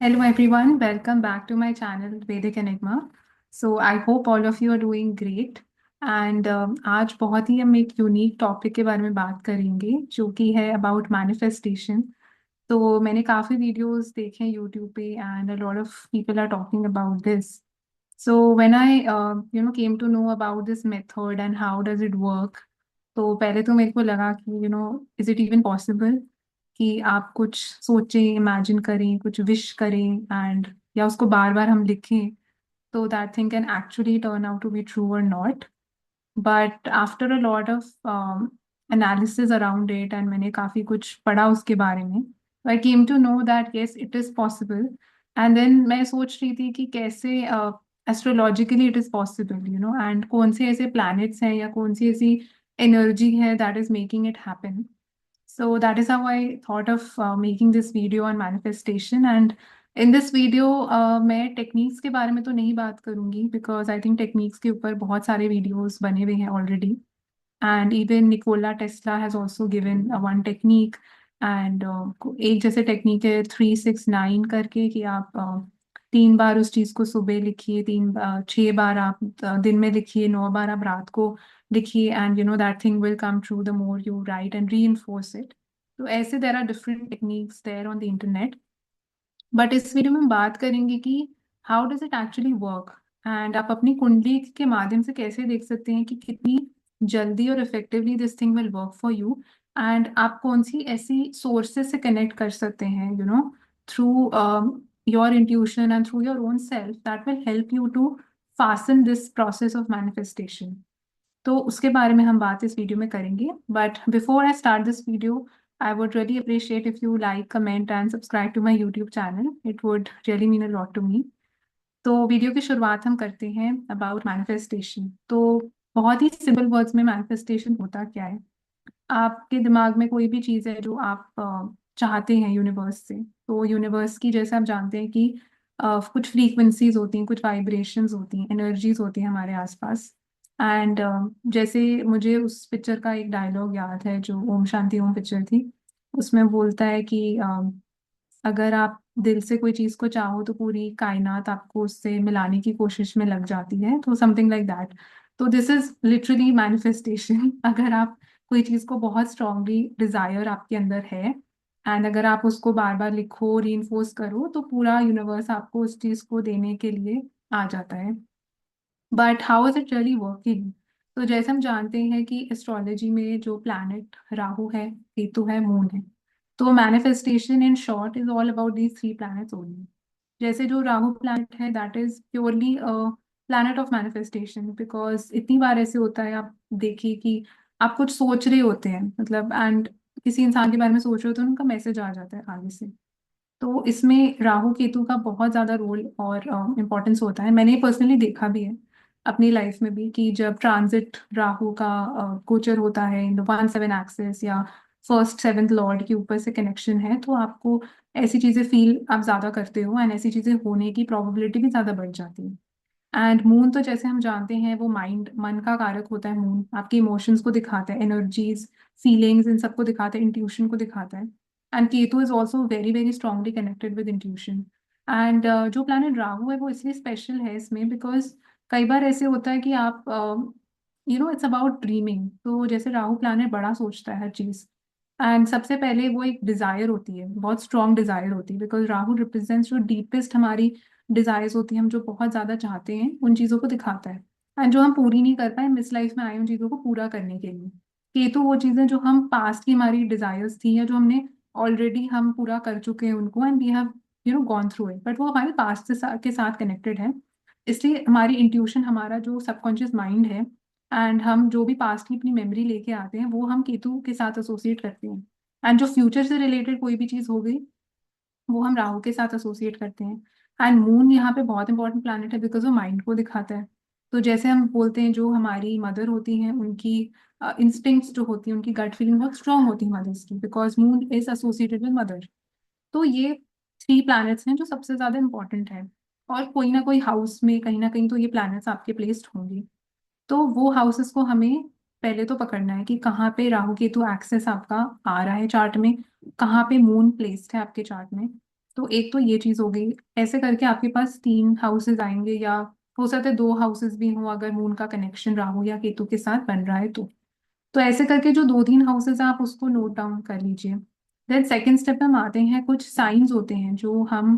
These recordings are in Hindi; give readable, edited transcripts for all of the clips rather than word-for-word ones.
Hello everyone, welcome back to my channel Vedic Enigma. So I hope all of you are doing great. And आज बहुत ही हम एक यूनिक टॉपिक के बारे में बात करेंगे जो कि है अबाउट मैनिफेस्टेशन। तो मैंने काफ़ी वीडियोस देखे हैं यूट्यूब पे and a lot of people are talking about this. So when I came to know about this method and how does it work, तो पहले तो मेरे को लगा कि इज इट इवन पॉसिबल कि आप कुछ सोचें, इमेजिन करें, कुछ विश करें एंड या उसको बार बार हम लिखें तो that thing can actually turn out to be true और not. But after a lot of analysis around it and मैंने काफ़ी कुछ पढ़ा उसके बारे में, I came to know that yes it is possible. And then मैं सोच रही थी कि कैसे astrologically it is possible and कौन से ऐसे प्लैनेट्स हैं या कौन सी ऐसी एनर्जी है that is making it happen. So that is how I thought of making this video on manifestation. And in this video मैं टेक्निक्स के बारे में तो नहीं बात करूंगी बिकॉज आई थिंक टेक्निक्स के ऊपर बहुत सारे वीडियोस बने हुए हैं already. And even Nikola Tesla has also given one technique. And एक जैसे टेक्निक है 369 करके कि आप 3 बार उस चीज़ को सुबह लिखिए, 6 बार आप दिन में लिखिए, 9 बार आप रात को लिखिए and that thing will come true the more you write and reinforce it. तो ऐसे there are different techniques there on the internet. But इस वीडियो में हम बात करेंगे कि how does it actually work and आप अपनी कुंडली के माध्यम से कैसे देख सकते हैं कि कितनी जल्दी और effectively this thing will work for you. And आप कौन सी ऐसी सोर्सेज से कनेक्ट कर सकते हैं through your intuition and through your own self that will help you to fasten this process of manifestation. तो उसके बारे में हम बात इस वीडियो में करेंगे। But before I start this video, I would really appreciate if you like, comment and subscribe to my YouTube channel. It would really mean a lot to me. तो वीडियो की शुरुआत हम करते हैं अबाउट मैनिफेस्टेशन। तो बहुत ही सिंपल वर्ड्स में मैनिफेस्टेशन होता क्या है। आपके दिमाग में कोई भी चीज़ है जो आप चाहते हैं यूनिवर्स से, तो यूनिवर्स की जैसे आप जानते हैं कि कुछ फ्रीक्वेंसीज होती हैं, कुछ वाइब्रेशंस होती हैं, एनर्जीज होती हैं हमारे आसपास। एंड जैसे मुझे उस पिक्चर का एक डायलॉग याद है जो ओम शांति ओम पिक्चर थी। उसमें बोलता है कि अगर आप दिल से कोई चीज़ को चाहो तो पूरी कायनात आपको उससे मिलाने की कोशिश में लग जाती है, तो समथिंग लाइक दैट। तो दिस इज लिटरली मैनिफेस्टेशन। अगर आप कोई चीज़ को बहुत स्ट्रांगली डिजायर आपके अंदर है एंड अगर आप उसको बार बार लिखो, रीइंफोर्स करो, तो पूरा यूनिवर्स आपको उस चीज़ को देने के लिए आ जाता है। But how is it really working. तो जैसे हम जानते हैं कि एस्ट्रोलॉजी में जो प्लैनेट राहु है, केतु है, मून है। तो manifestation in short is all about these three planets only. जैसे जो राहु प्लैनेट है that is purely planet of manifestation because इतनी बार ऐसे होता है, आप देखिए कि आप कुछ सोच रहे होते हैं मतलब एंड किसी इंसान के बारे में सोच रहे होते हैं, उनका मैसेज आ जाता है आगे से। तो इसमें राहु केतु का बहुत ज़्यादा रोल और इम्पोर्टेंस होता है। मैंने पर्सनली देखा भी है अपनी लाइफ में भी कि जब ट्रांजिट राहु का गोचर होता है इन द 1/7 एक्सिस या फर्स्ट सेवन्थ लॉर्ड के ऊपर से कनेक्शन है, तो आपको ऐसी चीज़ें फील आप ज़्यादा करते हो एंड ऐसी चीज़ें होने की प्रोबेबिलिटी भी ज़्यादा बढ़ जाती है। एंड मून तो जैसे हम जानते हैं वो माइंड, मन का कारक होता है। मून आपके इमोशंस को दिखाता है, एनर्जीज, फीलिंग्स, इन सबको दिखाता है, इंट्यूशन को दिखाता है। And Ketu is also very very strongly connected with intuition. And जो प्लैनेट राहु है वो इसलिए स्पेशल है इसमें बिकॉज कई बार ऐसे होता है कि आप इट्स अबाउट ड्रीमिंग। तो जैसे राहु प्लैनेट बड़ा सोचता है हर चीज़ एंड सबसे पहले वो एक डिजायर होती है, बहुत स्ट्रांग डिजायर होती है बिकॉज राहु रिप्रेजेंट्स जो डीपेस्ट हमारी डिजायर्स होती हैं, हम जो बहुत ज्यादा चाहते हैं उन चीजों को दिखाता है एंड जो हम पूरी नहीं कर पाए, हम इस लाइफ में आए उन चीजों को पूरा करने के लिए। केतु वो चीजें जो हम पास्ट की हमारी डिजायर्स थी या जो हमने ऑलरेडी हम पूरा कर चुके हैं उनको and we have gone through it, but वो हमारे पास्ट के साथ कनेक्टेड है। इसलिए हमारी इंट्यूशन, हमारा जो सबकॉन्शियस माइंड है एंड हम जो भी पास्ट की अपनी मेमोरी लेके आते हैं वो हम केतु के साथ एसोसिएट करते हैं। एंड जो फ्यूचर से रिलेटेड कोई भी चीज हो गई वो हम राहु के साथ एसोसिएट करते हैं। एंड मून यहाँ पे बहुत इंपॉर्टेंट प्लैनेट है बिकॉज वो माइंड को दिखाता है। तो जैसे हम बोलते हैं जो हमारी मदर होती हैं उनकी इंस्टिंक्ट्स जो होती हैं, उनकी गट फीलिंग बहुत स्ट्रांग होती है मदर्स की because moon is associated with mother. तो ये थ्री प्लैनेट्स हैं जो सबसे ज्यादा इंपॉर्टेंट है। और कोई ना कोई हाउस में कहीं ना कहीं तो ये प्लैनेट्स आपके प्लेस्ड होंगे। तो वो हाउसेस को हमें पहले तो पकड़ना है कि कहाँ पे राहु केतु एक्सेस आपका आ रहा है चार्ट में, कहाँ पे मून प्लेस्ड है आपके चार्ट में। तो एक तो ये चीज हो गई। ऐसे करके आपके पास 3 हाउसेज आएंगे, या हो सकता है 2 हाउसेज भी हों अगर मून का कनेक्शन राहु या केतु के साथ बन रहा है तो ऐसे करके जो 2-3 हाउसेज हैं आप उसको नोट डाउन कर लीजिए। देन सेकंड स्टेप में हम आते हैं, कुछ साइंस होते हैं जो हम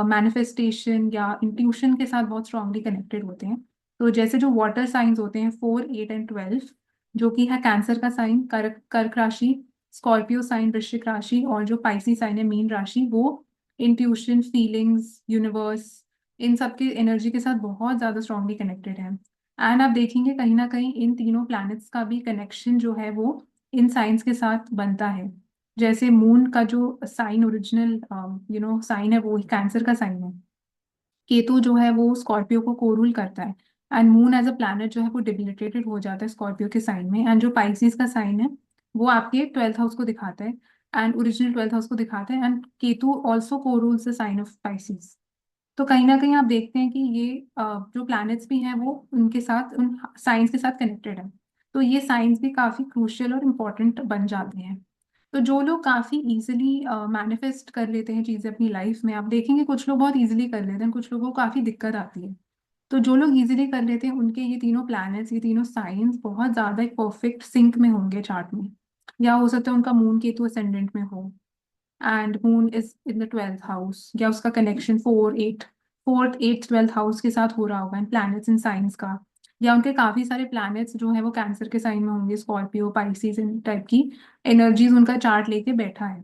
मैनिफेस्टेशन या इंट्यूशन के साथ बहुत स्ट्रांगली कनेक्टेड होते हैं। तो जैसे जो वाटर साइंस होते हैं 4, 8 एंड 12, जो कि है कैंसर का साइन, कर्क राशि, स्कॉर्पियो साइन वृश्चिक राशि, और जो पाइसी साइन है मीन राशि, वो इंट्यूशन, फीलिंग्स, यूनिवर्स, इन सब की एनर्जी के साथ बहुत ज्यादा स्ट्रांगली कनेक्टेड है। एंड आप देखेंगे कहीं ना कहीं इन तीनों प्लैनेट्स का भी कनेक्शन जो है वो इन साइंस के साथ बनता है। जैसे मून का जो साइन ओरिजिनल साइन है वो कैंसर का साइन है। केतु जो है वो स्कॉर्पियो को कोरूल करता है। And moon as a planet जो है वो डिबिलिटेटेड हो जाता है स्कॉर्पियो के साइन में। एंड जो पाइसिस का साइन है वो आपके 12th हाउस को दिखाता है, एंड ओरिजिनल 12th हाउस को दिखाता है। And Ketu also corules the sign of Pisces. तो कहीं ना कहीं आप देखते हैं कि ये जो प्लैनेट्स भी हैं वो उनके साथ, उन साइंस के साथ कनेक्टेड है। तो ये साइंस भी काफी क्रूशियल और इम्पोर्टेंट बन जाते हैं। तो जो लोग काफी इजीली मैनिफेस्ट कर लेते हैं चीजें अपनी लाइफ में, आप देखेंगे कुछ लोग बहुत इजीली कर लेते हैं, कुछ लोगों को काफी दिक्कत आती है। तो जो लोग इजीली कर लेते हैं उनके ये तीनों प्लैनेट्स, ये तीनों साइंस बहुत ज्यादा एक परफेक्ट सिंक में होंगे चार्ट में। या हो सकता है उनका मून केतु असेंडेंट में हो, and moon is in the 12th house, या उसका connection 4, 8 4th 8th 12th house के साथ हो रहा होगा इन प्लैनेट्स इन साइंस का। या उनके काफी सारे प्लैनेट्स जो है वो कैंसर के साइन में होंगे, स्कॉर्पियो, पाइसिस, इन टाइप की एनर्जीज उनका चार्ट लेके बैठा है।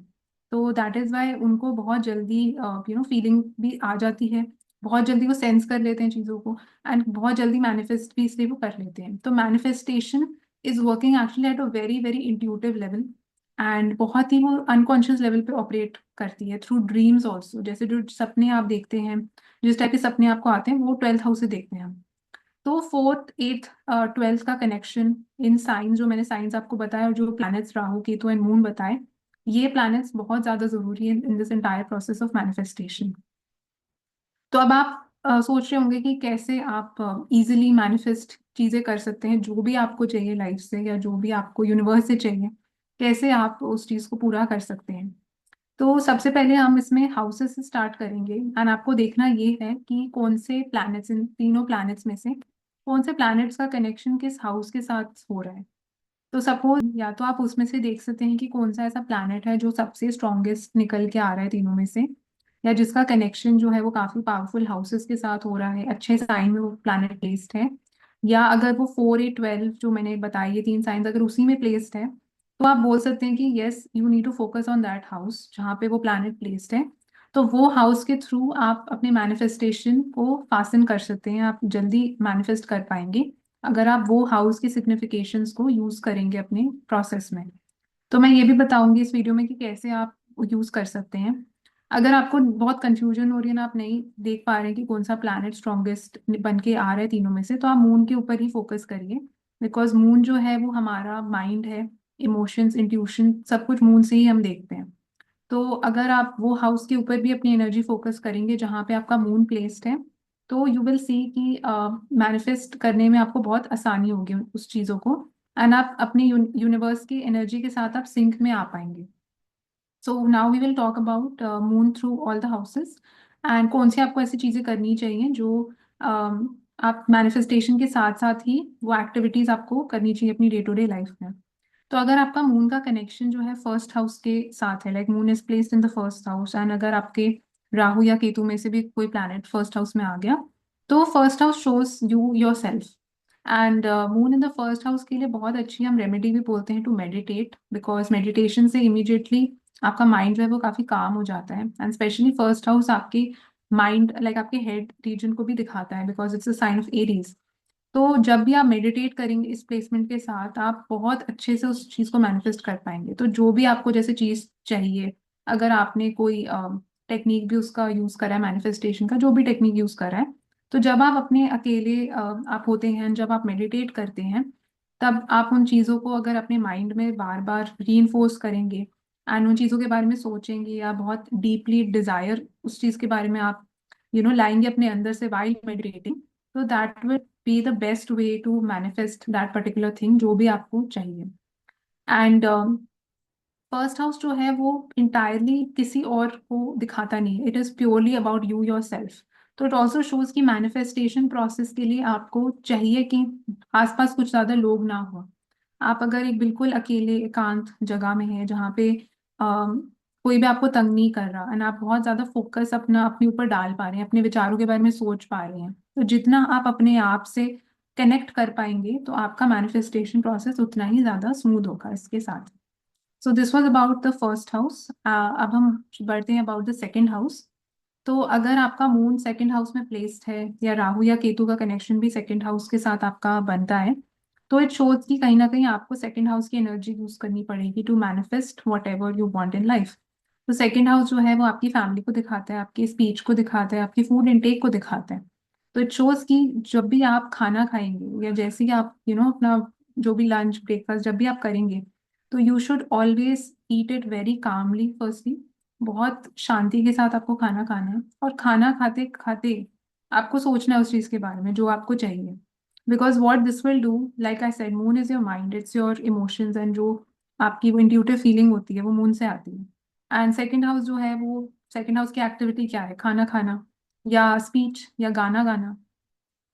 तो दैट इज वाई उनको बहुत जल्दी फीलिंग भी आ जाती है। बहुत जल्दी वो सेंस कर लेते हैं चीज़ों को, एंड बहुत जल्दी मैनिफेस्ट भी इसलिए वो कर लेते हैं। तो manifestation is working actually at a very very intuitive level, and बहुत ही वो अनकॉन्शियस लेवल पे ऑपरेट करती है थ्रू ड्रीम्स ऑल्सो। जैसे जो सपने आप देखते हैं, जिस टाइप के सपने आपको आते हैं वो 12th हाउस से देखते हैं हम। तो 4th 8th 12th का कनेक्शन इन साइंस, जो मैंने साइंस आपको बताया, और जो planets Rahu Ketu and moon बताए, ये प्लैनेट्स बहुत ज्यादा जरूरी है in this entire process of manifestation. तो अब आप सोच रहे होंगे कि कैसे आप इजीली मैनिफेस्ट चीजें कर सकते हैं, जो भी आपको चाहिए लाइफ से या जो भी आपको यूनिवर्स से चाहिए, कैसे आप उस चीज को पूरा कर सकते हैं। तो सबसे पहले हम इसमें हाउसेस से स्टार्ट करेंगे, एंड आपको देखना ये है कि कौन से प्लैनेट्स, इन तीनों प्लैनेट्स में से कौन से प्लैनेट्स का कनेक्शन किस हाउस के साथ हो रहा है। तो सपोज या तो आप उसमें से देख सकते हैं कि कौन सा ऐसा प्लैनेट है जो सबसे स्ट्रॉन्गेस्ट निकल के आ रहा है तीनों में से, या जिसका कनेक्शन जो है वो काफी पावरफुल हाउसेस के साथ हो रहा है, अच्छे साइन में वो प्लैनेट प्लेस्ड है। या अगर वो 4, 8, 12 जो मैंने बताई, ये 3 साइंस अगर उसी में प्लेस्ड है, तो आप बोल सकते हैं कि yes you need to focus on that house जहाँ पे वो प्लैनेट प्लेस्ड है। तो वो हाउस के थ्रू आप अपने मैनिफेस्टेशन को फासन कर सकते हैं, आप जल्दी मैनिफेस्ट कर पाएंगे अगर आप वो हाउस की सिग्निफिकेशंस को यूज करेंगे अपने प्रोसेस में। तो मैं ये भी बताऊंगी इस वीडियो में कि कैसे आप यूज कर सकते हैं। अगर आपको बहुत कंफ्यूजन हो रही है ना, आप नहीं देख पा रहे हैं कि कौन सा प्लैनेट स्ट्रॉन्गेस्ट बन के आ रहा है तीनों में से, तो आप मून के ऊपर ही फोकस करिए। बिकॉज मून जो है वो हमारा माइंड है, इमोशंस, इंट्यूशन, सब कुछ मून से ही हम देखते हैं। तो अगर आप वो हाउस के ऊपर भी अपनी एनर्जी फोकस करेंगे जहाँ पे आपका मून प्लेस्ड है, तो यू विल सी कि मैनिफेस्ट करने में आपको बहुत आसानी होगी उस चीज़ों को, एंड आप अपने यूनिवर्स की एनर्जी के साथ आप सिंक में आ पाएंगे। So now we will talk about moon through all the houses, and कौन सी आपको ऐसी चीज़ें करनी चाहिए जो आप मैनिफेस्टेशन के साथ साथ ही वो एक्टिविटीज़ आपको करनी चाहिए अपनी डे टू डे लाइफ में। तो अगर आपका मून का कनेक्शन जो है फर्स्ट हाउस के साथ है, like moon is placed in the first house, and अगर आपके राहु या केतु में से भी कोई प्लैनेट फर्स्ट हाउस में आ गया, तो first house shows you yourself. And moon in the first house के लिए बहुत अच्छी हम रेमेडी भी बोलते हैं टू मेडिटेट, बिकॉज मेडिटेशन से इमीडिएटली आपका माइंड जो है वो काफी काम हो जाता है। एंड स्पेशली फर्स्ट हाउस आपके माइंड, लाइक आपके हेड रीजन को भी दिखाता है, because it's a sign of Aries. तो जब भी आप मेडिटेट करेंगे इस प्लेसमेंट के साथ, आप बहुत अच्छे से उस चीज़ को मैनिफेस्ट कर पाएंगे। तो जो भी आपको जैसे चीज़ चाहिए, अगर आपने कोई टेक्निक भी उसका यूज़ करा है, मैनिफेस्टेशन का जो भी टेक्निक यूज़ करा है, तो जब आप अपने अकेले आप होते हैं, जब आप मेडिटेट करते हैं, तब आप उन चीज़ों को अगर अपने माइंड में बार बार री करेंगे, एंड उन चीज़ों के बारे में सोचेंगे, या बहुत डीपली डिजायर उस चीज़ के बारे में आप लाएंगे अपने अंदर से वाइल मेडिटेटिंग, तो that will be the best way to manifest that particular thing जो भी आपको चाहिए। एंड फर्स्ट हाउस जो है वो इंटायरली किसी और को दिखाता नहीं है, it is purely about you your self. तो इट ऑल्सो शोज कि मैनिफेस्टेशन प्रोसेस के लिए आपको चाहिए कि आसपास कुछ ज्यादा लोग ना हो। आप अगर एक बिल्कुल अकेले एकांत जगह में हैं जहाँ पे कोई भी आपको तंग नहीं कर रहा एंड आप बहुत ज्यादा फोकस अपना अपने ऊपर डाल पा रहे हैं, अपने विचारों के बारे में सोच पा रहे हैं, तो जितना आप अपने आप से कनेक्ट कर पाएंगे तो आपका मैनिफेस्टेशन प्रोसेस उतना ही ज्यादा स्मूथ होगा इसके साथ। सो this was about the first house. अब हम बढ़ते हैं अबाउट द सेकेंड हाउस। तो अगर आपका मून सेकंड हाउस में प्लेस्ड है या राहु या केतु का कनेक्शन भी सेकंड हाउस के साथ आपका बनता है, तो इट शोज कि कहीं ना कहीं आपको सेकंड हाउस की एनर्जी यूज करनी पड़ेगी to manifest whatever you want in life. तो सेकंड हाउस जो है वो आपकी फैमिली को दिखाता है, आपकी स्पीच को दिखाता है, आपकी फूड इनटेक को दिखाता है। तो इट शोज कि जब भी आप खाना खाएंगे या जैसे ही आप अपना जो भी लंच ब्रेकफास्ट जब भी आप करेंगे, तो you should always eat it very calmly firstly. बहुत शांति के साथ आपको खाना खाना है, और खाना खाते खाते आपको सोचना है उस चीज के बारे में जो आपको चाहिए। Because what this will do, like I said, moon is your mind, it's your emotions, and जो आपकी वो इंट्यूटिव फीलिंग होती है वो मून से आती है। एंड सेकेंड हाउस जो है वो, सेकेंड हाउस की एक्टिविटी क्या है? खाना खाना या स्पीच या गाना गाना।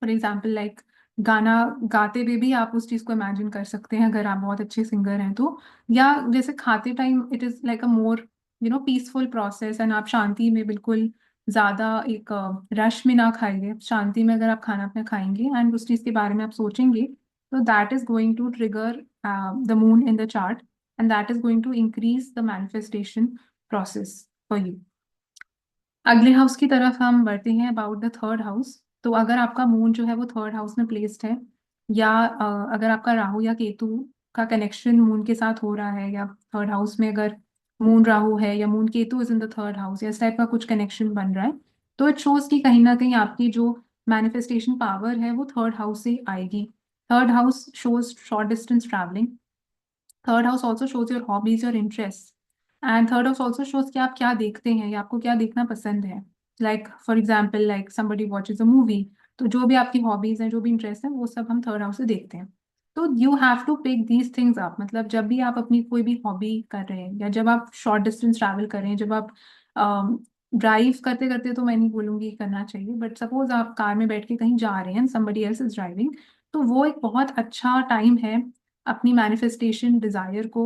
फॉर एग्जाम्पल लाइक गाना गाते हुए भी आप उस चीज को इमेजिन कर सकते हैं अगर आप बहुत अच्छे सिंगर हैं तो। या जैसे खाते time it is like a more peaceful process, and आप शांति में बिल्कुल ज्यादा एक रश में ना खाइए, शांति में अगर आप खाना अपना खाएंगे एंड उस चीज के बारे में आप सोचेंगे, तो that is going to trigger the moon in the chart, and that is going to increase the manifestation process for you. अगले हाउस की तरफ हम बढ़ते हैं अबाउट द थर्ड हाउस। तो अगर आपका मून जो है वो थर्ड हाउस में प्लेस्ड है, या अगर आपका राहु या केतु का कनेक्शन मून के साथ हो रहा है, या थर्ड हाउस में अगर मून राहु है या moon Ketu is in the third house, या इस टाइप का कुछ कनेक्शन बन रहा है, तो इट शोज कि कहीं ना कहीं आपकी जो मैनिफेस्टेशन पावर है वो थर्ड हाउस से आएगी। Third house shows short distance travelling. Third house also shows your hobbies, your interest. And third house also shows कि आप क्या देखते हैं या आपको क्या देखना पसंद है। Like for example like somebody watches a movie, तो जो भी आपकी हॉबीज हैं, जो भी इंटरेस्ट है, वो सब हम थर्ड हाउस से देखते हैं। तो you have to pick these things up. मतलब जब भी आप अपनी कोई भी हॉबी कर रहे हैं, या जब आप शॉर्ट डिस्टेंस ट्रैवल कर रहे हैं, जब आप ड्राइव करते करते, तो मैं नहीं बोलूंगी करना चाहिए, बट सपोज आप कार में बैठ के कहीं जा रहे हैं, समबडी एल्स इज ड्राइविंग, तो वो एक बहुत अच्छा टाइम है अपनी मैनिफेस्टेशन डिजायर को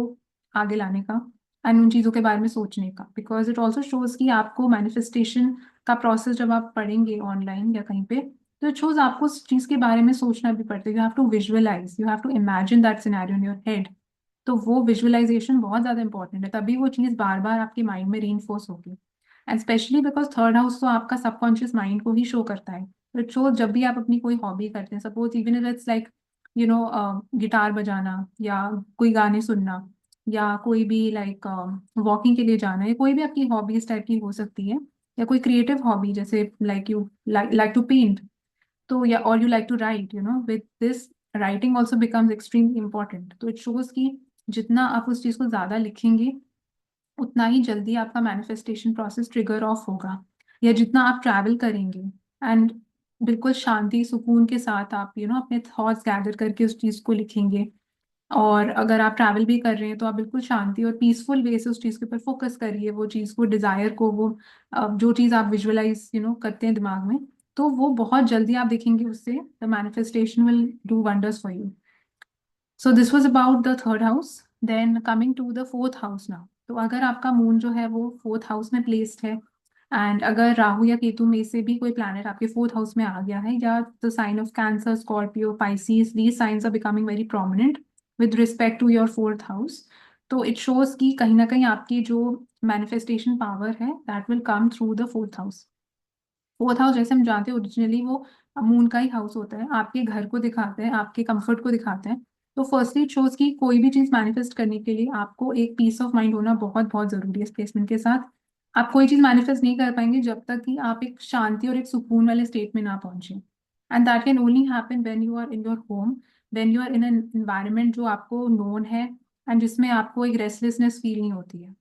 आगे लाने का एंड उन चीज़ों के बारे में सोचने का। बिकॉज इट ऑल्सो शोज कि आपको मैनिफेस्टेशन का प्रोसेस जब आप पढ़ेंगे ऑनलाइन या कहीं पे, तो इट शोज आपको उस चीज़ के बारे में सोचना भी पड़ता है। You have to visualise, you have to imagine that scenario in your head. तो वो विजुअलाइजेशन बहुत ज़्यादा इंपॉर्टेंट है, तभी वो चीज़ बार बार आपके माइंड में रीइंफोर्स होगी। And specially because third house तो आपका सबकॉन्शियस माइंड को ही शो करता है। तो इट शोज जब भी आप अपनी कोई हॉबी करते हैं, suppose even if it's like guitar बजाना, या कोई गाने सुनना, या कोई भी लाइक वॉकिंग के लिए जाना, या कोई भी आपकी हॉबी इस टाइप की हो सकती है, या कोई क्रिएटिव हॉबी जैसे like you like to paint, तो या और you like to write, with this writing also becomes extremely important. तो इट शोज कि जितना आप उस चीज़ को ज़्यादा लिखेंगे, उतना ही जल्दी आपका मैनिफेस्टेशन प्रोसेस ट्रिगर ऑफ होगा। या जितना आप ट्रैवल करेंगे एंड बिल्कुल शांति सुकून के साथ आप अपने थॉट्स गैदर करके उस चीज़ को लिखेंगे, और अगर आप ट्रैवल भी कर रहे हैं तो आप बिल्कुल शांति और पीसफुल वे से उस चीज़ के ऊपर फोकस करिए, वो चीज़ को, डिजायर को, वो जो चीज़ आप विजुअलाइज करते हैं दिमाग में, तो वो बहुत जल्दी आप देखेंगे उससे the manifestation will do wonders for you. So this was about the third house. Then coming to the fourth house now. तो अगर आपका मून जो है वो फोर्थ हाउस में प्लेस्ड है, एंड अगर राहु या केतु में से भी कोई प्लैनेट आपके फोर्थ हाउस में आ गया है, या the sign of Cancer, Scorpio, Pisces, these signs are becoming very prominent with respect to your fourth house, तो इट शोज कि कहीं ना कहीं आपकी जो मैनिफेस्टेशन पावर है that will come through the fourth house. Fourth house जैसे हम जानते हैं ओरिजिनली वो मून का ही हाउस होता है, आपके घर को दिखाता है, आपके कंफर्ट को दिखाता है। तो फर्स्टली इट शोज कि कोई भी चीज मैनिफेस्ट करने के लिए आपको एक पीस ऑफ माइंड होना बहुत बहुत जरूरी है इस प्लेसमेंट के साथ। आप कोई चीज मैनिफेस्ट नहीं कर पाएंगे जब तक कि आप एक शांति और एक सुकून वाले स्टेट में ना पहुंचे। And that can only happen when you are in your home, when you are in an environment जो आपको नोन है, एंड जिसमें आपको एक रेस्टलेसनेस फील नहीं होती है।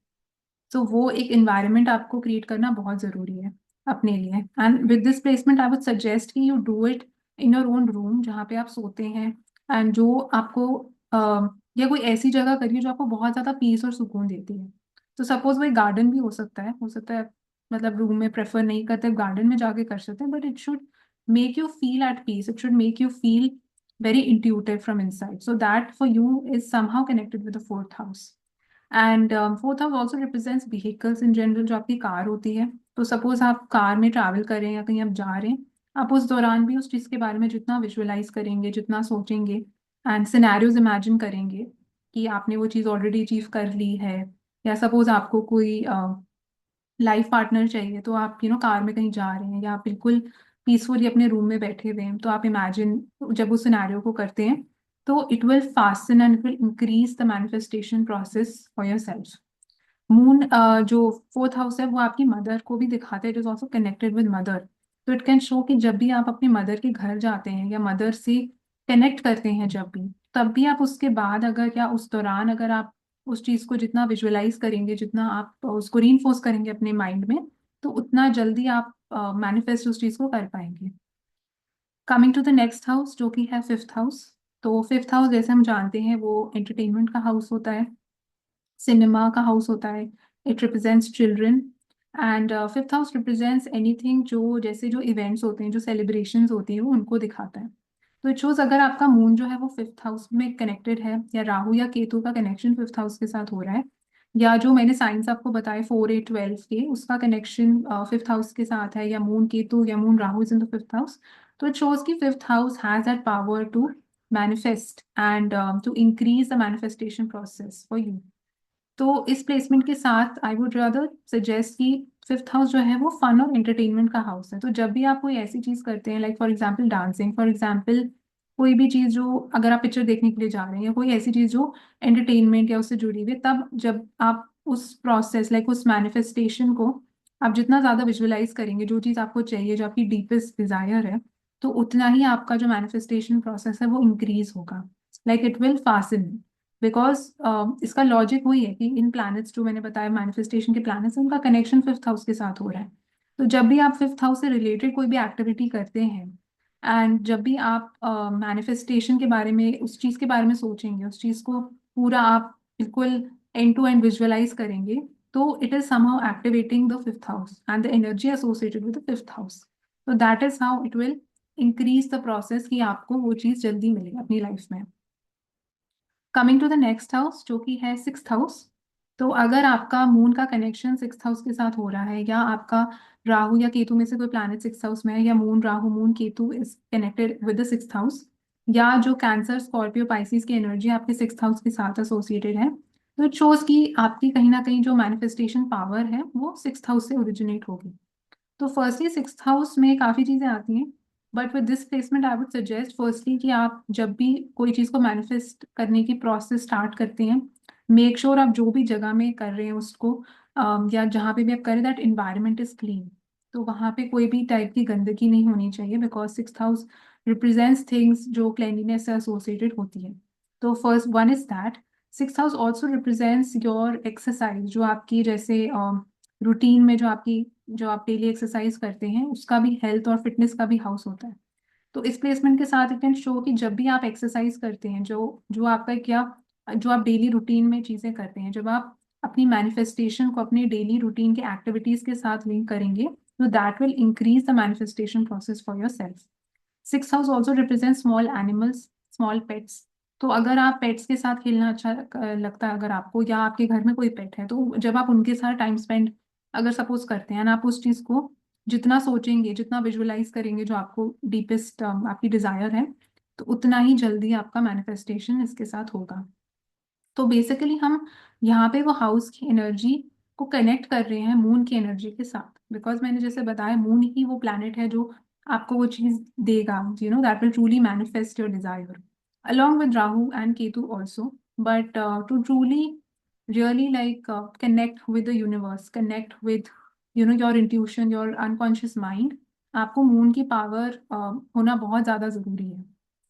तो वो एक एनवायरनमेंट आपको क्रिएट करना बहुत जरूरी है अपने लिए। And with this placement I would suggest कि you do it in your own room जहाँ पे आप सोते हैं, एंड जो आपको या कोई ऐसी जगह करिए जो आपको बहुत ज्यादा पीस और सुकून देती है। तो सपोज वही गार्डन भी हो सकता है मतलब रूम में प्रेफर नहीं करते, गार्डन में जाके कर सकते हैं, but it should make you feel at peace, it should make you feel very intuitive from inside. So that for you is somehow connected with the fourth house. And fourth house also represents vehicles in general, जो आपकी कार होती है। तो सपोज आप कार में ट्रैवल कर रहे हैं या कहीं आप जा रहे हैं, आप उस दौरान भी उस चीज़ के बारे में जितना विजुअलाइज करेंगे, जितना सोचेंगे एंड सिनेरियोज इमेजिन करेंगे कि आपने वो चीज़ ऑलरेडी अचीव कर ली है, या सपोज आपको कोई लाइफ पार्टनर चाहिए, तो आप कार में कहीं जा रहे हैं या आप बिल्कुल पीसफुली अपने रूम में बैठे हुए हैं, तो आप इमेजिन जब उस सिनेरियो को करते हैं, तो it will fasten and it will increase the manifestation process for your self. Moon जो फोर्थ हाउस है वो आपकी मदर को भी दिखाता है, it is also connected with mother. तो इट कैन शो कि जब भी आप अपनी मदर के घर जाते हैं या मदर से कनेक्ट करते हैं जब भी, तब भी आप उसके बाद अगर या उस दौरान अगर आप उस चीज़ को जितना विजुअलाइज करेंगे, जितना आप उसको रीइंफोर्स करेंगे अपने माइंड में, तो उतना जल्दी आप मैनिफेस्ट उस चीज़ को कर पाएंगे। Coming to the next house जो कि है फिफ्थ हाउस। तो फिफ्थ हाउस जैसे हम जानते हैं वो एंटरटेनमेंट का हाउस होता है, सिनेमा का हाउस होता है। It represents children. And fifth house represents anything जो जैसे जो इवेंट्स होते हैं, जो सेलिब्रेशंस होती हैं, वो उनको दिखाता है। तो इट शोज अगर आपका मून जो है वो फिफ्थ हाउस में कनेक्टेड है, या राहु या केतु का कनेक्शन फिफ्थ हाउस के साथ हो रहा है, या जो मैंने साइंस आपको बताए 4 8 12 के उसका कनेक्शन फिफ्थ हाउस के साथ है, या मून केतु या moon Rahu is in the fifth house, तो इट शोज कि fifth house has that power to manifest and to increase the manifestation process for you. तो इस प्लेसमेंट के साथ आई वुड रादर सजेस्ट कि फिफ्थ हाउस जो है वो फन और एंटरटेनमेंट का हाउस है। तो जब भी आप कोई ऐसी चीज करते हैं, like for example dancing, for example कोई भी चीज जो अगर आप पिक्चर देखने के लिए जा रहे हैं, या कोई ऐसी चीज जो एंटरटेनमेंट या उससे जुड़ी हुई है, तब जब आप उस प्रोसेस लाइक उस मैनिफेस्टेशन को आप जितना ज्यादा विजुअलाइज करेंगे, जो चीज आपको चाहिए, जो आपकी डीपेस्ट डिजायर है, तो उतना ही आपका जो मैनिफेस्टेशन प्रोसेस है वो इंक्रीज होगा, like it will fast. Because इसका लॉजिक वही है कि इन प्लैनेट्स जो मैंने बताया मैनिफेस्टेशन के प्लैनेट्स, उनका कनेक्शन फिफ्थ हाउस के साथ हो रहा है। तो जब भी आप फिफ्थ हाउस से रिलेटेड कोई भी एक्टिविटी करते हैं, एंड जब भी आप मैनिफेस्टेशन के बारे में, उस चीज़ के बारे में सोचेंगे, उस चीज़ को पूरा आप बिल्कुल एंड टू एंड विजुअलाइज करेंगे, तो it is somehow activating the fifth house and the energy associated with the fifth house. तो that is how it will increase the process कि आपको वो चीज़ जल्दी मिलेगी अपनी लाइफ में। Coming to the next house जो कि है सिक्स्थ हाउस। तो अगर आपका मून का कनेक्शन सिक्स्थ हाउस के साथ हो रहा है, या आपका राहु या केतु में से कोई प्लैनेट सिक्स्थ हाउस में है, या moon Rahu moon Ketu is connected with the sixth house, या जो कैंसर स्कॉर्पियो पाइसिस की एनर्जी आपके सिक्स्थ हाउस के साथ एसोसिएटेड है, तो इट शोज कि आपकी कहीं ना कहीं जो मैनिफेस्टेशन पावर है वो सिक्स्थ हाउस से ओरिजिनेट होगी। तो फर्स्टली सिक्स्थ हाउस में काफ़ी चीज़ें आती हैं, but with this placement I would suggest firstly कि आप जब भी कोई चीज़ को मैनिफेस्ट करने की प्रोसेस स्टार्ट करते हैं, मेक श्योर आप जो भी जगह में कर रहे हैं उसको या जहाँ पे भी आप करें, दैट इन्वायरमेंट इज क्लीन। तो वहाँ पे कोई भी टाइप की गंदगी नहीं होनी चाहिए, because sixth house represents things जो क्लेanलीनेस से एसोसिएटेड होती है। तो first one is that. Sixth house also represents your exercise, जो आपकी जैसे रूटीन में जो आप डेली एक्सरसाइज करते हैं, उसका भी हेल्थ और फिटनेस का भी हाउस होता है। तो इस प्लेसमेंट के साथ इट कैन शो कि जब भी आप एक्सरसाइज करते हैं, जो जो आपका क्या जो आप डेली रूटीन में चीज़ें करते हैं, जब आप अपनी मैनिफेस्टेशन को अपनी डेली रूटीन के एक्टिविटीज के साथ लिंक करेंगे, तो that will increase the manifestation process for your self. Six house also represent small animals, small pets. तो अगर आप पेट्स के साथ खेलना अच्छा लगता है अगर आपको, या आपके घर में कोई पेट है, तो जब आप उनके साथ टाइम स्पेंड अगर सपोज करते हैं, and आप उस चीज़ को जितना सोचेंगे, जितना विजुअलाइज करेंगे, जो आपको डीपेस्ट आपकी डिजायर है, तो उतना ही जल्दी आपका मैनिफेस्टेशन इसके साथ होगा। तो बेसिकली हम यहाँ पे वो हाउस की एनर्जी को कनेक्ट कर रहे हैं मून की एनर्जी के साथ, बिकॉज मैंने जैसे बताया मून ही वो प्लैनेट है जो आपको वो चीज देगा, that will truly manifest your desire, along with Rahu and Ketu also. But to truly, really like connect with the universe, connect with your intuition, your unconscious mind, आपको मून की पावर होना बहुत ज़्यादा ज़रूरी है।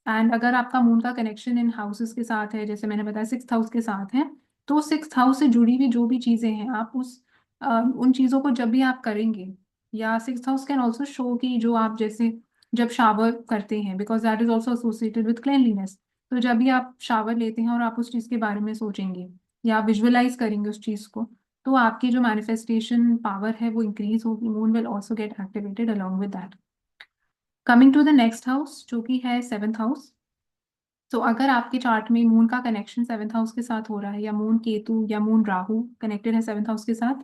एंड अगर आपका मून का कनेक्शन इन हाउसेस के साथ है, जैसे मैंने बताया सिक्स्थ हाउस के साथ है, तो सिक्स्थ हाउस से जुड़ी हुई जो भी चीज़ें हैं, आप उन चीज़ों को जब भी आप करेंगे, या sixth house can also show कि जो आप जैसे जब शावर करते हैं, because that is also associated with cleanliness, तो जब भी आप शावर लेते हैं और आप उस चीज़ के बारे में सोचेंगे या विजुअलाइज करेंगे उस चीज़ को, तो आपकी जो मैनिफेस्टेशन पावर है वो इंक्रीज होगी। Moon will also get activated along with that. Coming to the next house जो कि है सेवेंथ हाउस। तो अगर आपके चार्ट में मून का कनेक्शन सेवेंथ हाउस के साथ हो रहा है, या मून केतु या मून राहु कनेक्टेड है सेवेंथ हाउस के साथ,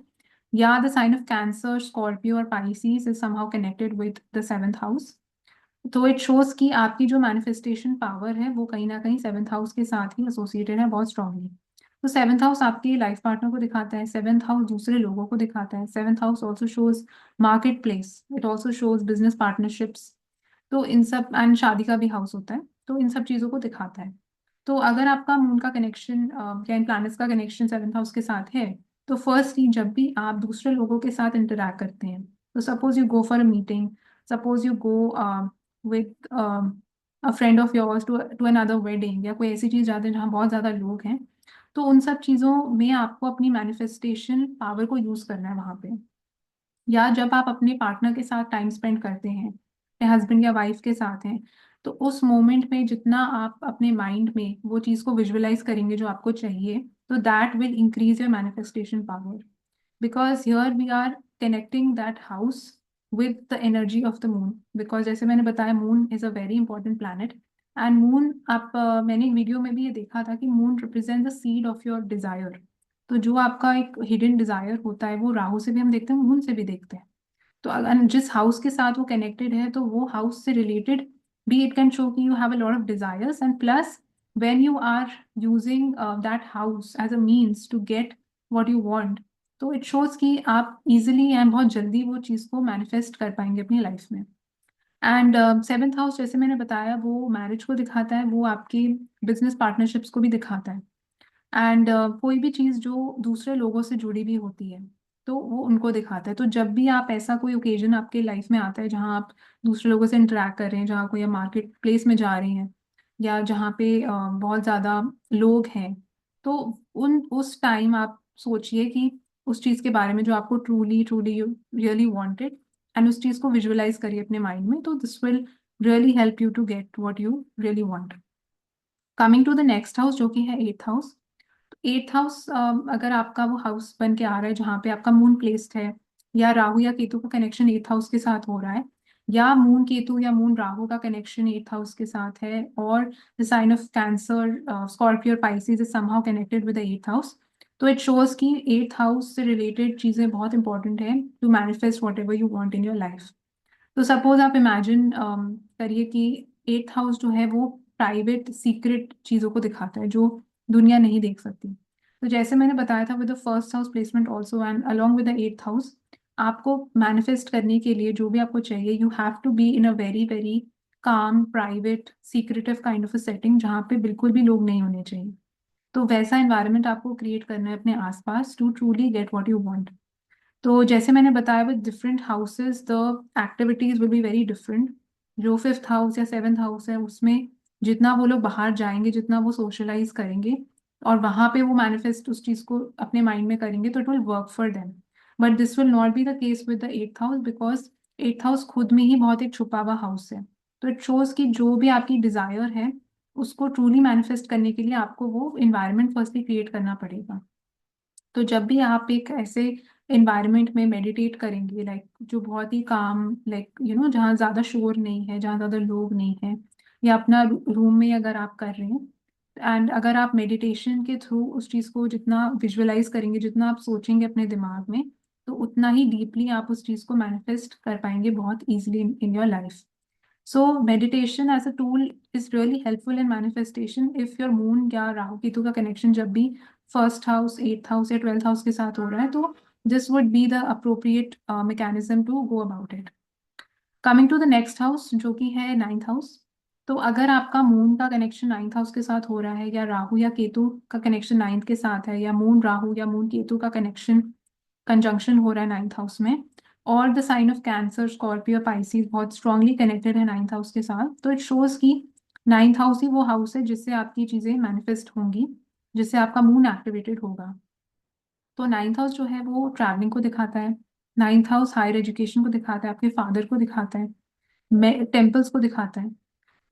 या the sign of Cancer, Scorpio और Pisces is somehow connected with the seventh house, तो इट शोज कि आपकी जो मैनिफेस्टेशन पावर है वो कहीं ना कहीं सेवेंथ हाउस के साथ ही एसोसिएटेड है बहुत स्ट्रांगली। तो सेवेंथ हाउस आपके लाइफ पार्टनर को दिखाता है, सेवेंथ हाउस दूसरे लोगों को दिखाता है, seventh house also shows market place, it also shows business partnerships. तो इन सब, एंड शादी का भी हाउस होता है, तो इन सब चीज़ों को दिखाता है। तो अगर आपका मून का कनेक्शन या इन प्लैनेट्स का कनेक्शन सेवेंथ हाउस के साथ है, तो फर्स्टली जब भी आप दूसरे लोगों के साथ इंटरेक्ट करते हैं, तो suppose you go for a meeting, suppose you go with a friend of yours to another wedding, या कोई ऐसी चीज़ जाते हैं जहाँ बहुत ज़्यादा लोग हैं, तो उन सब चीज़ों में आपको अपनी मैनिफेस्टेशन पावर को यूज़ करना है वहाँ पे। या जब आप अपने पार्टनर के साथ टाइम स्पेंड करते हैं, या हस्बैंड या वाइफ के साथ हैं, तो उस मोमेंट में जितना आप अपने माइंड में वो चीज़ को विजुअलाइज करेंगे जो आपको चाहिए, तो that will increase your manifestation power. Because here we are connecting that house with the energy of the moon. Because जैसे मैंने बताया, moon is a very important planet. And moon, आप मैंने एक वीडियो में भी ये देखा था कि moon represent the seed of your desire. तो जो आपका एक हिडन डिजायर होता है वो राहु से भी हम देखते हैं, मून से भी देखते हैं। तो अगर जिस हाउस के साथ वो कनेक्टेड है, तो वो हाउस से रिलेटेड भी इट कैन शो कि you have a lot of desires. And plus when you are using that house as a means to get what you want, तो इट शोज कि आप इजिली एंड बहुत जल्दी वो चीज़ को मैनिफेस्ट कर पाएंगे अपनी लाइफ में। एंड सेवेंथ हाउस जैसे मैंने बताया वो मैरिज को दिखाता है, वो आपकी बिजनेस पार्टनरशिप्स को भी दिखाता है। एंड कोई भी चीज़ जो दूसरे लोगों से जुड़ी भी होती है, तो वो उनको दिखाता है। तो जब भी आप ऐसा कोई ओकेजन आपके लाइफ में आता है जहाँ आप दूसरे लोगों से इंटरेक्ट कर रहे हैं, जहाँ कोई आप मार्केट प्लेस में जा रहे हैं, या जहाँ पे बहुत ज़्यादा लोग हैं, तो उस टाइम आप सोचिए कि उस चीज़ के बारे में जो आपको truly truly really wanted, and उस चीज़ को विजुअलाइज करिए अपने माइंड में, तो this will really help you to get what you really want. Coming to the next house जो कि है एट्थ हाउस। एट्थ हाउस अगर आपका वो हाउस बन के आ रहा है जहाँ पे आपका मून प्लेस्ड है, या राहु या केतु का कनेक्शन एट्थ हाउस के साथ हो रहा है, या मून केतु या मून राहु का कनेक्शन एट्थ हाउस के साथ है, और the sign of Cancer, Scorpio, Pisces is somehow connected with the eighth house, तो इट शोज कि एट्थ हाउस से रिलेटेड चीज़ें बहुत इंपॉर्टेंट है to manifest whatever you want in your life. तो सपोज आप इमेजिन करिए कि एट्थ हाउस जो है वो प्राइवेट सीक्रेट चीज़ों को दिखाता है जो दुनिया नहीं देख सकती। तो जैसे मैंने बताया था, with the first house placement also and along with the eighth house, आपको मैनिफेस्ट करने के लिए जो भी आपको चाहिए, you have to be in a very very calm, private, secretive kind of a setting जहाँ पे बिल्कुल भी लोग नहीं होने चाहिए। तो वैसा एनवायरनमेंट आपको क्रिएट करना है अपने आसपास to truly get what you want. तो जैसे मैंने बताया, with different houses the activities will be very different. जो फिफ्थ हाउस या सेवेंथ हाउस है उसमें जितना वो लोग बाहर जाएंगे, जितना वो सोशलाइज करेंगे, और वहां पे वो मैनिफेस्ट उस चीज को अपने माइंड में करेंगे, तो it will work for them. But this will not be the case with the eighth house, because eighth house खुद में ही बहुत एक छुपा हुआ हाउस है। तो इट शोज कि जो भी आपकी डिजायर है उसको ट्रूली मैनिफेस्ट करने के लिए आपको वो इन्वायरमेंट फर्स्टली क्रिएट करना पड़ेगा। तो जब भी आप एक ऐसे एनवायरनमेंट में मेडिटेट करेंगे, लाइक जो बहुत ही काम, लाइक जहाँ ज़्यादा शोर नहीं है, जहाँ ज़्यादा लोग नहीं है, या अपना रूम में अगर आप कर रहे हैं, एंड अगर आप मेडिटेशन के थ्रू उस चीज़ को जितना विजुअलाइज करेंगे, जितना आप सोचेंगे अपने दिमाग में, तो उतना ही डीपली आप उस चीज़ को मैनिफेस्ट कर पाएंगे बहुत easily in your life. So meditation as a tool is really helpful in manifestation if your moon या राहु केतु का connection जब भी फर्स्ट हाउस, एट्थ हाउस या ट्वेल्थ हाउस के साथ हो रहा है, तो this would be the appropriate mechanism to go about it. Coming to the next house जो कि है नाइन्थ हाउस। तो अगर आपका मून का कनेक्शन नाइन्थ हाउस के साथ हो रहा है, या राहु या केतु का कनेक्शन नाइन्थ के साथ है, या मून राहु या मून केतु का कनेक्शन कंजंक्शन हो रहा है नाइन्थ हाउस में, और the sign of Cancer, Scorpio, Pisces बहुत स्ट्रांगली कनेक्टेड है नाइन्थ हाउस के साथ, तो इट शोज कि नाइन्थ हाउस ही वो हाउस है जिससे आपकी चीज़ें मैनिफेस्ट होंगी, जिससे आपका मून एक्टिवेटेड होगा। तो नाइन्थ हाउस जो है वो ट्रैवलिंग को दिखाता है, नाइन्थ हाउस हायर एजुकेशन को दिखाता है, आपके फादर को दिखाता है, टेम्पल्स को दिखाता है।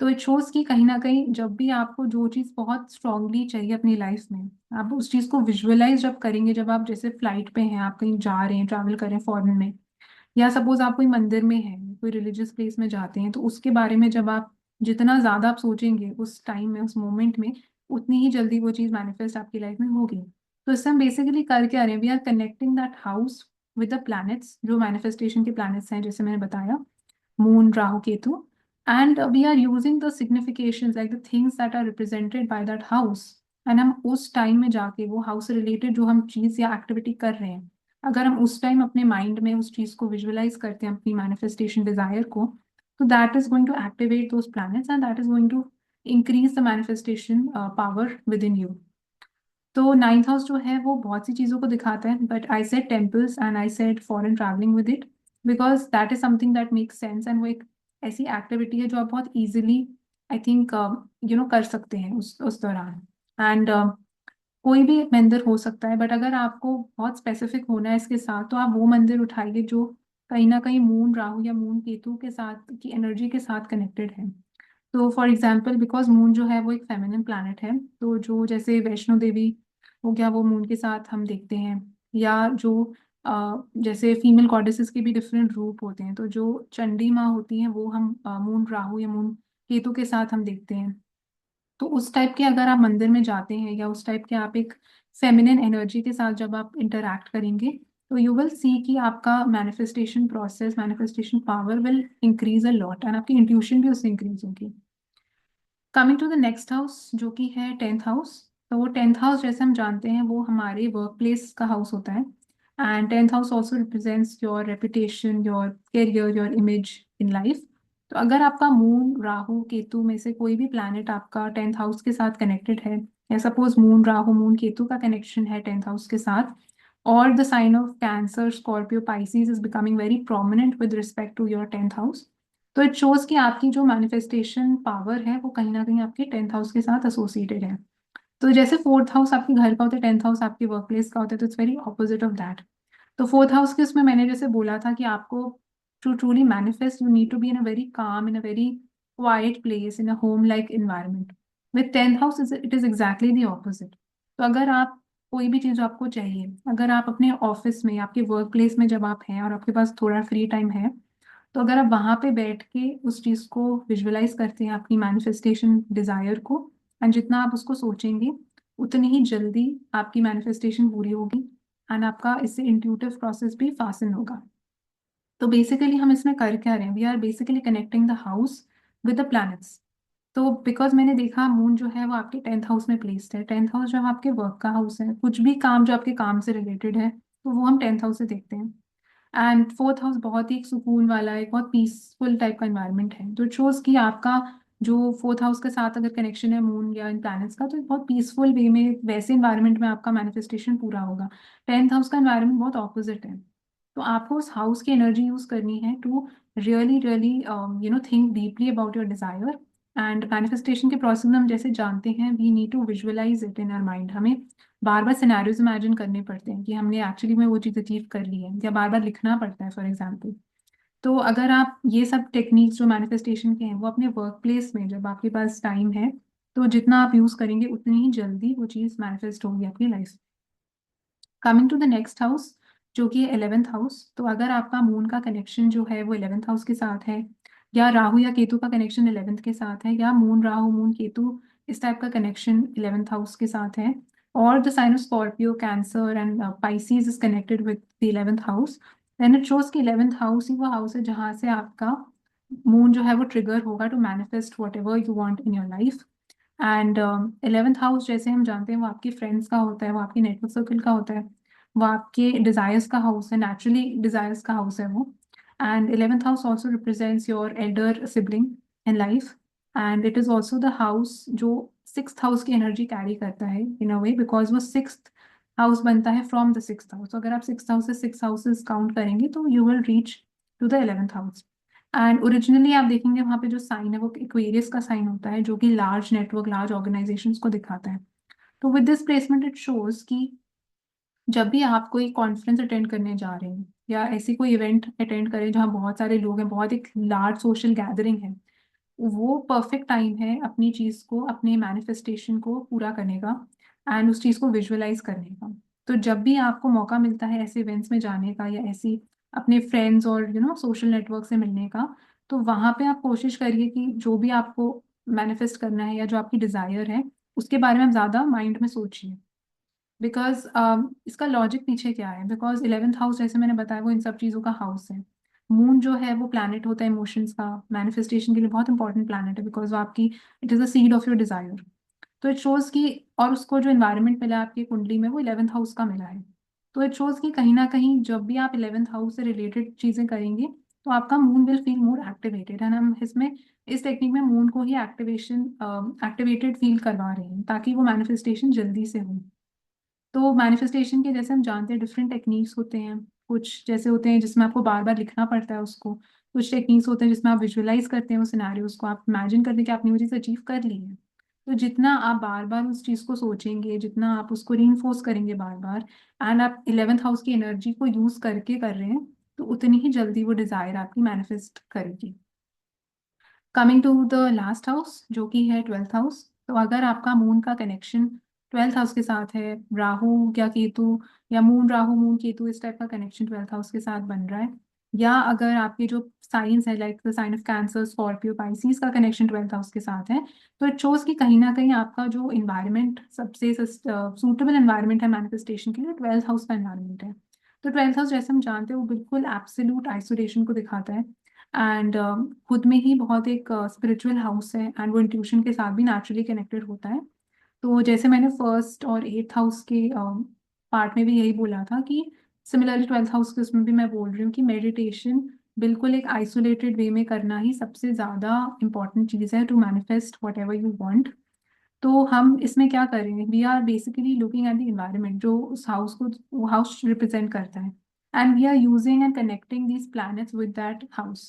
तो इट शोज कि कहीं ना कहीं जब भी आपको जो चीज़ बहुत स्ट्रांगली चाहिए अपनी लाइफ में, आप उस चीज़ को विजुअलाइज जब करेंगे, जब आप जैसे फ्लाइट पे हैं, आप कहीं जा रहे हैं, ट्रैवल कर रहे हैं फॉरेन में, या सपोज आप कोई मंदिर में हैं, कोई रिलीजियस प्लेस में जाते हैं, तो उसके बारे में जब आप जितना ज़्यादा आप सोचेंगे उस टाइम में, उस मोमेंट में, उतनी ही जल्दी वो चीज़ मैनिफेस्ट आपकी लाइफ में होगी। तो इससे हम बेसिकली कर क्या रहे हैं, we are connecting that house with the planets, जो मैनिफेस्टेशन के प्लैनेट्स हैं, जैसे मैंने बताया, moon, Rahu, Ketu, and we are using the significations like the things that are represented by that house, and हम उस टाइम में जाके वो हाउस से रिलेटेड जो हम चीज़ या एक्टिविटी कर रहे हैं, अगर हम उस टाइम अपने माइंड में उस चीज़ को विजुअलाइज करते हैं, अपनी मैनिफेस्टेशन डिजायर को, तो that is going to activate those planets and that is going to increase the manifestation power within you. तो नाइन्थ हाउस जो है वो बहुत सी चीज़ों को दिखाता है, but I said temples and I said foreign travelling with it, because that is something that makes sense, and वो एक ऐसी एक्टिविटी है जो आप बहुत इजीली, आई थिंक, कर सकते हैं उस दौरान। एंड कोई भी मंदिर हो सकता है, बट अगर आपको बहुत स्पेसिफिक होना है इसके साथ, तो आप वो मंदिर उठाइए जो कहीं ना कहीं मून राहु या मून केतु के साथ की एनर्जी के साथ कनेक्टेड है। तो फॉर एग्जाम्पल, बिकॉज मून जो है वो एक फेमिनिन प्लैनेट है, तो जो जैसे वैष्णो देवी हो गया, वो मून के साथ हम देखते हैं, या जो जैसे फीमेल गॉडेसेस के भी डिफरेंट रूप होते हैं, तो जो चंडी माँ होती हैं वो हम मून राहु या मून केतु के साथ हम देखते हैं। तो उस टाइप के अगर आप मंदिर में जाते हैं, या उस टाइप के आप एक फेमिनिन एनर्जी के साथ जब आप इंटरैक्ट करेंगे, तो यू विल सी कि आपका manifestation process, manifestation power will increase a lot, and आपकी इंट्यूशन भी उससे इंक्रीज होगी। Coming to the next house जो कि है टेंथ हाउस। तो वो टेंथ हाउस जैसे हम जानते हैं वो हमारे वर्क प्लेस का हाउस होता है, and tenth house also represents your reputation, your career, your image in life. तो अगर आपका मून राहु केतु में से कोई भी प्लैनेट आपका टेंथ हाउस के साथ कनेक्टेड है, या suppose moon Rahu moon Ketu का कनेक्शन है टेंथ हाउस के साथ, और the sign of Cancer, Scorpio, Pisces is becoming very prominent with respect to your tenth house, तो इट शोज कि आपकी जो मैनिफेस्टेशन पावर है वो कहीं ना कहीं आपके टेंथ हाउस के साथ एसोसिएटेड है। तो जैसे फोर्थ हाउस आपके घर का होता है, टेंथ हाउस आपके वर्क प्लेस का होता है, तो it's very opposite of that. तो फोर्थ हाउस के उसमें मैंने जैसे बोला था कि आपको to truly manifest you need to be in a very calm, in a very quiet place, in a home like environment. With tenth house it is exactly the opposite. तो अगर आप कोई भी चीज़ आपको चाहिए, अगर आप अपने ऑफिस में, आपके वर्क प्लेस में जब आप हैं और आपके पास थोड़ा फ्री टाइम है, तो अगर आप वहां पे बैठ के उस चीज को विजुअलाइज करते हैं, अपनी मैनिफेस्टेशन डिजायर को, एंड जितना आप उसको सोचेंगे उतनी ही जल्दी आपकी मैनिफेस्टेशन पूरी होगी, एंड आपका इससे इंट्यूटिव प्रोसेस भी फास्ट होगा। तो बेसिकली हम इसमें कर क्या रहे हैं, we are basically connecting the house with the planets. तो बिकॉज मैंने देखा मून जो है वो आपके टेंथ हाउस में प्लेस्ड है, टेंथ हाउस जो है आपके वर्क का हाउस है, कुछ भी काम जो आपके काम से रिलेटेड है तो वो हम टेंथ हाउस से देखते हैं। एंड फोर्थ हाउस बहुत ही एक सुकून वाला, एक बहुत पीसफुल टाइप का एनवायरनमेंट है, तो इट शोज कि आपका जो फोर्थ हाउस के साथ अगर कनेक्शन है मून या इन प्लैनेट्स का, तो एक बहुत पीसफुल वे में, वैसे एनवायरनमेंट में आपका मैनिफेस्टेशन पूरा होगा। टेंथ हाउस का एनवायरनमेंट बहुत ऑपोजिट है। तो आपको उस हाउस की एनर्जी यूज करनी है to really really think deeply about your desire. And manifestation के प्रोसेस में हम जैसे जानते हैं, we need to visualise it in our mind, हमें बार बार सिनेरियोज इमेजिन करने पड़ते हैं कि हमने एक्चुअली में वो चीज़ अचीव कर ली है, या बार बार लिखना पड़ता है फॉर एग्जाम्पल। तो अगर आप ये सब टेक्निक्स जो मैनिफेस्टेशन के हैं वो अपने वर्क प्लेस में जब आपके पास टाइम है, तो जितना आप यूज़ करेंगे उतनी ही जल्दी वो चीज़ मैनिफेस्ट होगी आपकी life. Coming to the next house जो कि है 11th हाउस। तो अगर आपका मून का कनेक्शन जो है वो 11th हाउस के साथ है, या राहु या केतु का कनेक्शन 11th के साथ है, या मून राहु मून केतु इस टाइप का कनेक्शन 11th हाउस के साथ है, और the sign of Scorpio, Cancer and Pisces is connected with the 11th house, then it shows कि 11th हाउस ही वो हाउस है जहाँ से आपका मून जो है वो ट्रिगर होगा to manifest whatever you want in your life. And 11th house जैसे हम जानते हैं वो आपके फ्रेंड्स का होता है, वो आपके नेटवर्क सर्कल का होता है, वो आपके डिजायर्स का हाउस है, नेचुरली डिजायर्स का हाउस है वो। And 11th house also represents your elder sibling in life, and it is also the house जो सिक्स्थ हाउस की एनर्जी कैरी करता है इन अ वे, बिकॉज वो सिक्स्थ हाउस बनता है फ्रॉम द सिक्स्थ हाउस। अगर आप सिक्स्थ हाउस से सिक्स हाउसेस काउंट करेंगे तो you will reach to the 11th house. And originally आप देखेंगे वहाँ पे जो साइन है वो एक्वेरियस का साइन होता है, जो कि लार्ज नेटवर्क, लार्ज ऑर्गेनाइजेशंस को दिखाता है। तो with this placement it shows कि जब भी आप कोई कॉन्फ्रेंस अटेंड करने जा रहे हैं, या ऐसी कोई इवेंट अटेंड करें जहाँ बहुत सारे लोग हैं, बहुत एक लार्ज सोशल गैदरिंग है, वो परफेक्ट टाइम है अपनी चीज़ को, अपने मैनिफेस्टेशन को पूरा करने का एंड उस चीज़ को विजुअलाइज करने का। तो जब भी आपको मौका मिलता है ऐसे इवेंट्स में जाने का या ऐसी अपने फ्रेंड्स और सोशल नेटवर्क से मिलने का, तो वहाँ पे आप कोशिश करिए कि जो भी आपको मैनिफेस्ट करना है या जो आपकी डिज़ायर है उसके बारे में आप ज़्यादा माइंड में सोचिए। बिकॉज इसका लॉजिक पीछे क्या है, बिकॉज 11th हाउस जैसे मैंने बताया वो इन सब चीज़ों का हाउस है। मून जो है वो प्लैनेट होता है इमोशंस का, मैनिफेस्टेशन के लिए बहुत इंपॉर्टेंट प्लैनेट है बिकॉज वो आपकी, it is the seed of your desire. तो इट शोज कि, और उसको जो इन्वायरमेंट मिला है आपकी कुंडली में वो 11th हाउस का मिला है। तो इट शोज कि कहीं ना कहीं जब भी आप 11th हाउस से रिलेटेड चीज़ें करेंगे तो आपका moon will feel more activated, and हम इसमें इस टेक्निक में मून को ही एक्टिवेटेड फील करवा रहे हैं ताकि वो मैनिफेस्टेशन जल्दी से हो। तो मैनिफेस्टेशन के जैसे हम जानते हैं डिफरेंट टेक्निक्स होते हैं। कुछ जैसे होते हैं जिसमें आपको बार बार लिखना पड़ता है उसको, कुछ टेक्निक्स होते हैं जिसमें आप विजुअलाइज करते हैं उस सिनेरियोस को, आप इमेजिन करते हैं कि आपने वो चीज़ अचीव कर ली है। तो जितना आप बार बार उस चीज़ को सोचेंगे, जितना आप उसको रीइंफोर्स करेंगे बार बार, एंड आप 11th हाउस की एनर्जी को यूज करके कर रहे हैं, तो उतनी ही जल्दी वो डिजायर आपकी मैनिफेस्ट करेगी। Coming to the last house जो कि है 12th हाउस। तो अगर आपका मून का कनेक्शन 12th हाउस के साथ है, राहु या केतु, या मून राहु मून केतु इस टाइप का कनेक्शन 12th हाउस के साथ बन रहा है, या अगर आपके जो साइंस है like the sign of Cancer Scorpio Pisces का कनेक्शन 12th हाउस के साथ है, तो इट शोज कि कहीं ना कहीं आपका जो इन्वायरमेंट सबसे सूटेबल इन्वायरमेंट है मैनिफेस्टेशन के लिए 12th हाउस का इन्वायरमेंट है। तो 12th हाउस जैसे हम जानते हैं वो बिल्कुल एब्सोल्यूट आइसोलेशन को दिखाता है, एंड खुद में ही बहुत एक स्पिरिचुअल हाउस है, एंड वो इंट्यूशन के साथ भी नेचुरली कनेक्टेड होता है। तो जैसे मैंने फर्स्ट और 8th हाउस के पार्ट में भी यही बोला था कि सिमिलरली 12th हाउस के उसमें भी मैं बोल रही हूँ कि मेडिटेशन बिल्कुल एक आइसोलेटेड वे में करना ही सबसे ज़्यादा इंपॉर्टेंट चीज़ है to manifest whatever you want. तो हम इसमें क्या करें, we are basically looking at the environment जो उस हाउस को हाउस रिप्रेजेंट करता है, and we are using and connecting these planets with that house.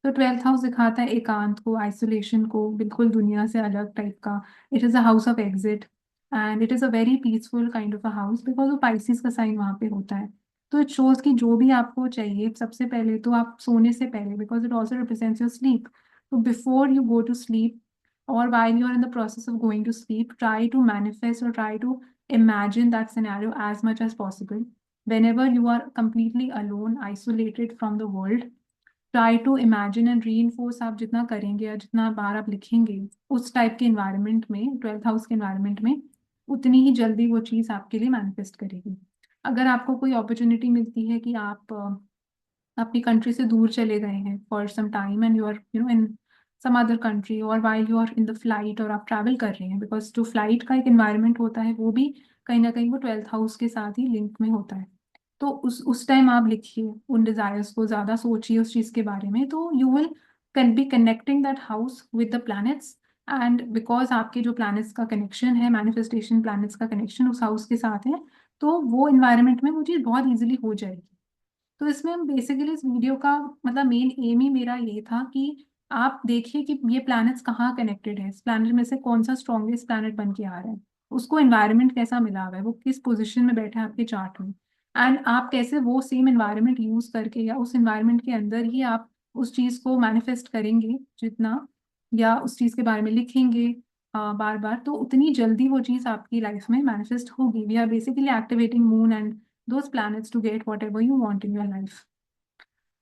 तो 12th हाउस दिखाता है एकांत को, आइसोलेशन को, बिल्कुल दुनिया से अलग टाइप का। It is a house of exit, and it is a very peaceful kind of a house because वो पाइसिस का साइन वहाँ पे होता है। तो इट शोज कि जो भी आपको चाहिए सबसे पहले तो आप सोने से पहले, because it also represents your sleep, तो before you go to sleep or while you're in the process of going to sleep, try to manifest or try to imagine that scenario as much as possible. Whenever you are completely alone, isolated from the world, try to imagine and reinforce, आप जितना करेंगे या जितना बार आप लिखेंगे उस टाइप के इन्वायरमेंट में, 12th हाउस के इन्वायरमेंट में, उतनी ही जल्दी वो चीज़ आपके लिए मैनिफेस्ट करेगी। अगर आपको कोई अपॉर्चुनिटी मिलती है कि आप अपनी कंट्री से दूर चले गए हैं for some time and you are in some other country, और while you are in the flight और आप ट्रैवल कर रहे हैं, बिकॉज जो फ्लाइट का एक इन्वायरमेंट होता है वो भी कहीं ना कहीं वो 12th हाउस के साथ ही लिंक में होता है। तो उस टाइम आप लिखिए उन डिजायर्स को, ज़्यादा सोचिए उस चीज़ के बारे में, तो you will can be connecting that house with the planets. And because आपके जो प्लैनेट्स का कनेक्शन है, मैनिफेस्टेशन प्लैनेट्स का कनेक्शन उस हाउस के साथ है, तो वो इन्वायरमेंट में वो चीज़ बहुत ईजिली हो जाएगी। तो इसमें हम बेसिकली इस वीडियो का मतलब मेन एम ही मेरा ये था कि आप देखिए कि ये प्लैनेट्स कहाँ कनेक्टेड है, इस प्लैनेट में से कौन सा स्ट्रॉन्गेस्ट प्लैनेट बन के आ रहा है, उसको एनवायरनमेंट कैसा मिला हुआ है, वो किस पोजीशन में बैठा है आपके चार्ट में, एंड आप कैसे वो सेम एनवायरनमेंट यूज करके या उस एनवायरनमेंट के अंदर ही आप उस चीज को मैनिफेस्ट करेंगे जितना, या उस चीज के बारे में लिखेंगे बार बार, तो उतनी जल्दी वो चीज आपकी लाइफ में मैनिफेस्ट होगी। We are basically activating moon and those planets to get whatever you want in your life.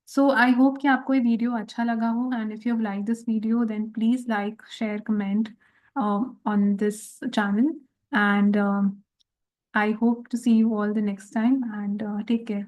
So I hope कि आपको ये वीडियो अच्छा लगा हो, and if you have liked this video then please like, share, comment on this channel, and I hope to see you all the next time, and take care.